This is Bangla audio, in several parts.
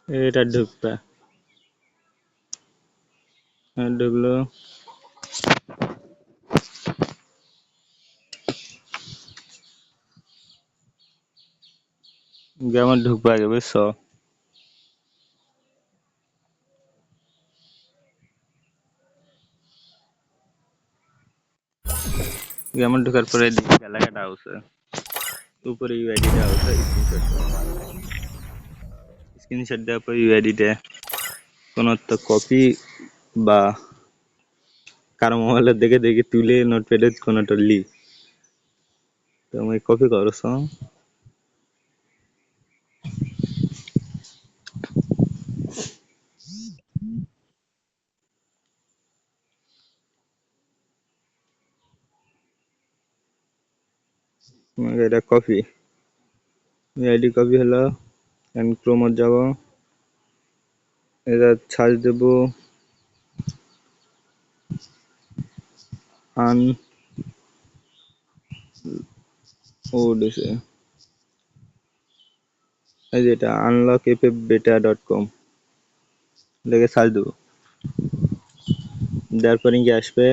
এটা ঢুকবা, ঢুকলো। গেমে ঢুকবা আগে, বুঝছো? গেমে ঢোকার পরে দেখি এলাকাটা আছে, উপরে ইউআইডিটা আছে, স্ক্রিনশট দেওয়ার পর ইউআইডিটা কোনো একটা কপি বা কারো মোবাইলের দেখে দেখে তুলে নোটপ্যাডে কোনোটা লি, তুমি কপি করছো, তোমাকে এটা কপি, ইউআইডি কপি হলো। ক্রোমে যাব, এটা সার্চ দেব আন ওডিসে, এই যেটা unlockfbeta.com লিখে সার্চ দেবো। দেওয়ার পরে কি আসবে,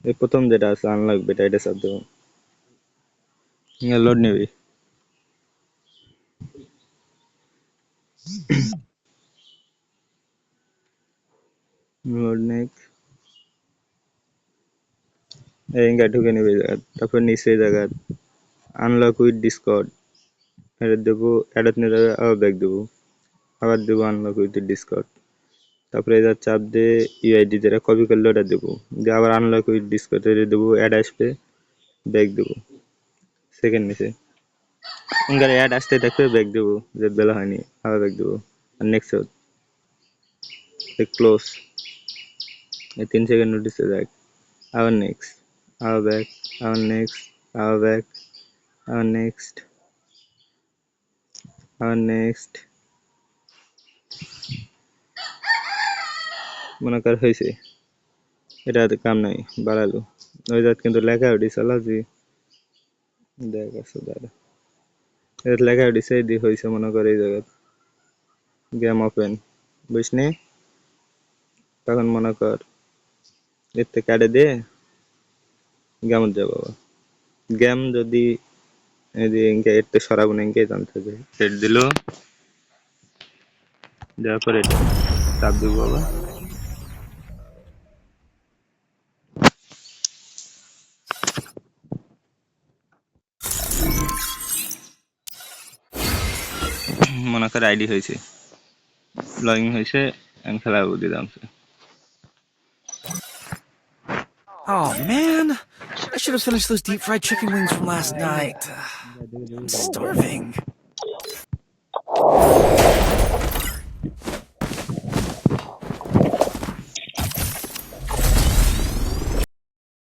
এই প্রথম যেটা আছে আনলক বেটা, এটা সার্চ দেবো, লোড নেবে। লোড নেক এই ঢুকে নেবে জায়গা, তারপর নিচে জায়গা আনলক উইথ ডিসকর্ড, এটা দেবো, অ্যাডত নিয়ে যাবে, আবার ব্যাক দেবো, আবার দেবো আনলক উইথ ডিসকর্ড, তারপরে এটা চাপ দিয়ে ইউআইডি যেটা কপি করলে ওটা দেবো, দিয়ে আবার আনলক উইথ ডিসকর্ড এটা দেবো, অ্যাড আসবে, ব্যাক দেবো, সেকেন্ড নিচে অ্যাড আসতে থাকবে, ব্যাক দেবো, যে বেলা হয়নি আবার ব্যাক দেবো, আর নেক্সট ক্লোজ, এই 3 সেকেন্ড নোটিসে যায়, আবার নেক্সট, আবার ব্যাক, আবার নেক্সট, আবার ব্যাক, আবার নেক্সট, আবার নেক্সট, মনে কর হয়েছে, এটা কাম নাই, বাড়ালো ওই জাত, কিন্তু লেখা উঠি চালাচ্ছি, দেখ আছে দাদা, এটা লেখা উঠিছে দি হয়েছে, মনে করে এই জায়গায় গেম ওপেন, বুঝনি? তখন মনে কর এর থেকে কাটে দিয়ে গেমত যাবো, গেম যদি ইনকে এতে সরাবো না, ইনকে জানতে হবে, সেট দিল, দেওয়ার পরে চাপ দিব বাবা, মনে কর আইডি হয়েছে, লগ ইন হয়েছে, আমি খেলা দিলাম। Oh man, I should have finished those deep fried chicken wings from last night. I'm starving.